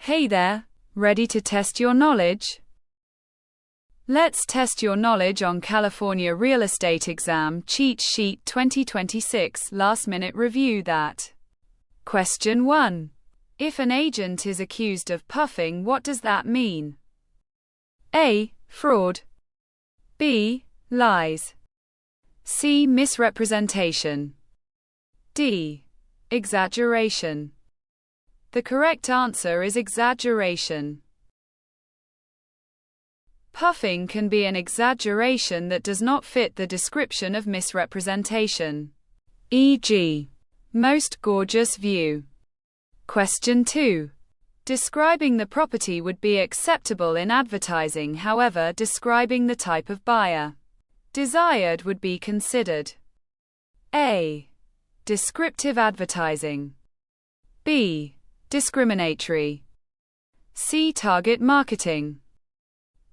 Hey there, ready to test your knowledge? Let's test your knowledge on California Real Estate Exam Cheat Sheet 2026 Last Minute Review that. Question 1. If an agent is accused of puffing, what does that mean? A. Fraud. B. Lies. C. Misrepresentation. D. Exaggeration. The correct answer is exaggeration. Puffing can be an exaggeration that does not fit the description of misrepresentation. E.g., most gorgeous view. Question 2. Describing the property would be acceptable in advertising, however, describing the type of buyer desired would be considered. A. Descriptive advertising. B. Discriminatory. C. Target marketing.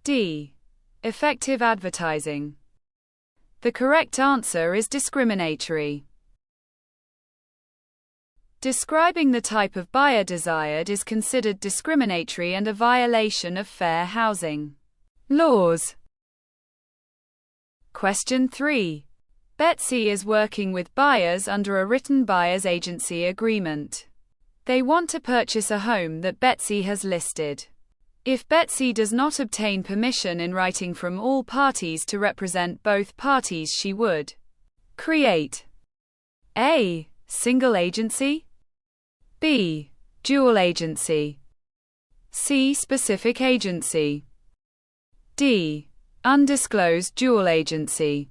D. Effective advertising. The correct answer is discriminatory. Describing the type of buyer desired is considered discriminatory and a violation of fair housing laws. Question 3. Betsy is working with buyers under a written buyer's agency agreement. They want to purchase a home that Betsy has listed. If Betsy does not obtain permission in writing from all parties to represent both parties, she would create A. Single agency. B. Dual agency. C. Specific agency. D. Undisclosed dual agency.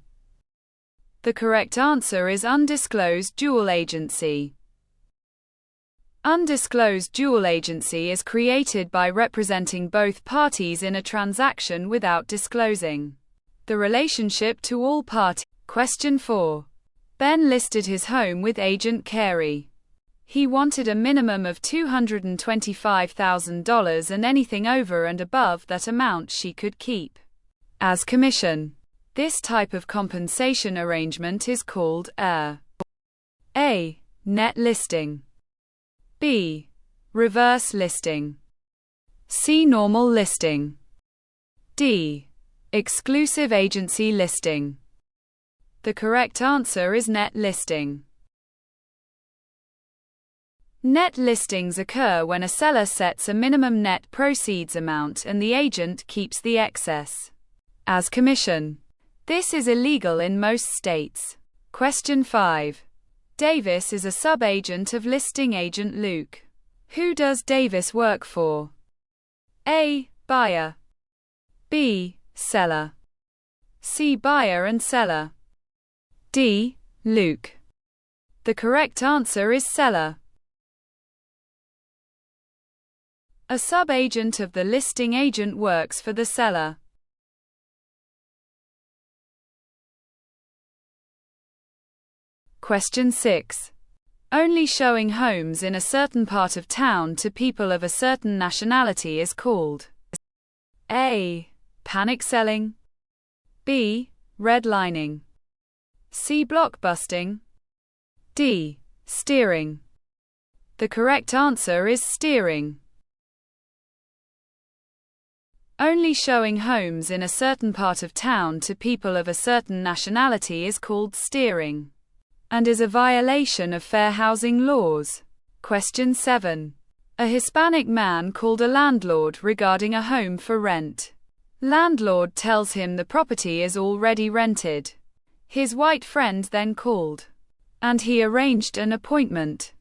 The correct answer is undisclosed dual agency. Undisclosed dual agency is created by representing both parties in a transaction without disclosing the relationship to all parties. Question 4. Ben listed his home with Agent Carey. He wanted a minimum of $225,000 and anything over and above that amount she could keep as commission. This type of compensation arrangement is called a net listing. B. Reverse listing. C. Normal listing. D. Exclusive agency listing. The correct answer is net listing. Net listings occur when a seller sets a minimum net proceeds amount and the agent keeps the excess as commission. This is illegal in most states. Question 5. Davis is a sub-agent of listing agent Luke. Who does Davis work for? A. Buyer. B. Seller. C. Buyer and seller. D. Luke. The correct answer is seller. A sub-agent of the listing agent works for the seller. Question 6. Only showing homes in a certain part of town to people of a certain nationality is called A. Panic selling. B. Redlining. C. Blockbusting. D. Steering. The correct answer is steering. Only showing homes in a certain part of town to people of a certain nationality is called steering and is a violation of fair housing laws. Question 7. A Hispanic man called a landlord regarding a home for rent. Landlord tells him the property is already rented. His white friend then called, and he arranged an appointment.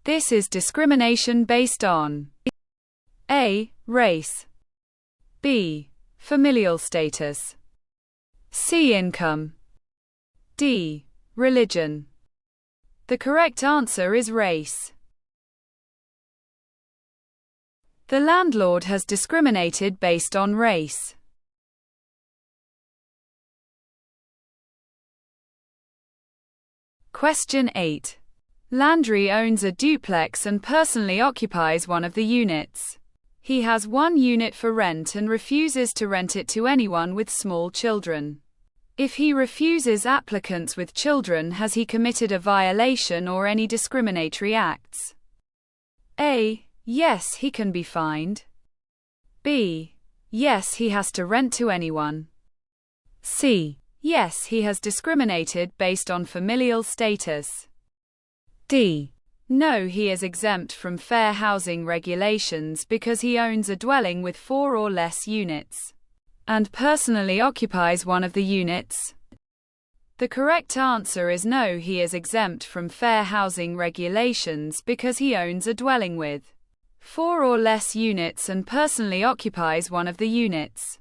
This is discrimination based on A. Race. B. Familial status. C. Income. D. Religion. The correct answer is race. The landlord has discriminated based on race. Question 8. Landry owns a duplex and personally occupies one of the units. He has one unit for rent and refuses to rent it to anyone with small children. If he refuses applicants with children, has he committed a violation or any discriminatory acts? A. Yes, he can be fined. B. Yes, he has to rent to anyone. C. Yes, he has discriminated based on familial status. D. No, he is exempt from fair housing regulations because he owns a dwelling with 4 or less units and personally occupies one of the units. The correct answer is no, he is exempt from fair housing regulations because he owns a dwelling with 4 or less units and personally occupies one of the units.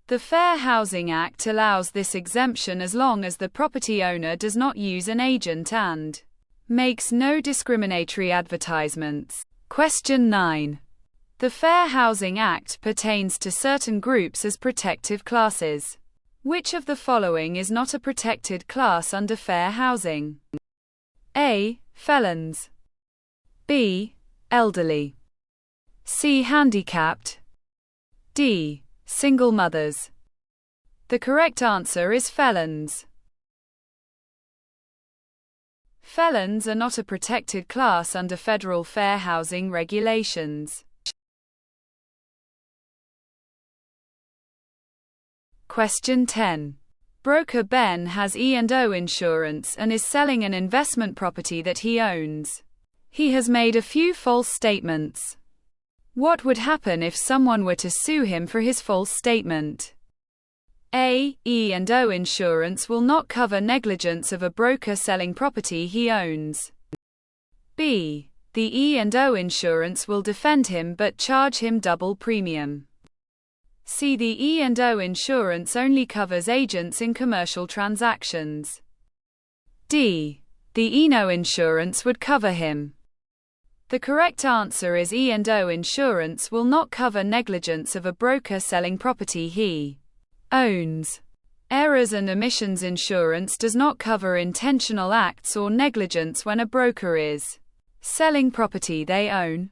The Fair Housing Act allows this exemption as long as the property owner does not use an agent and makes no discriminatory advertisements. Question 9. The Fair Housing Act pertains to certain groups as protective classes. Which of the following is not a protected class under fair housing? A. Felons. B. Elderly. C. Handicapped. D. Single mothers. The correct answer is felons. Felons are not a protected class under federal fair housing regulations. Question 10. Broker Ben has E&O insurance and is selling an investment property that he owns. He has made a few false statements. What would happen if someone were to sue him for his false statement? A. E&O insurance will not cover negligence of a broker selling property he owns. B. The E&O insurance will defend him but charge him double premium. C. The E&O insurance only covers agents in commercial transactions. D. The E&O insurance would cover him. The correct answer is E&O insurance will not cover negligence of a broker selling property he owns. Errors and omissions insurance does not cover intentional acts or negligence when a broker is selling property they own.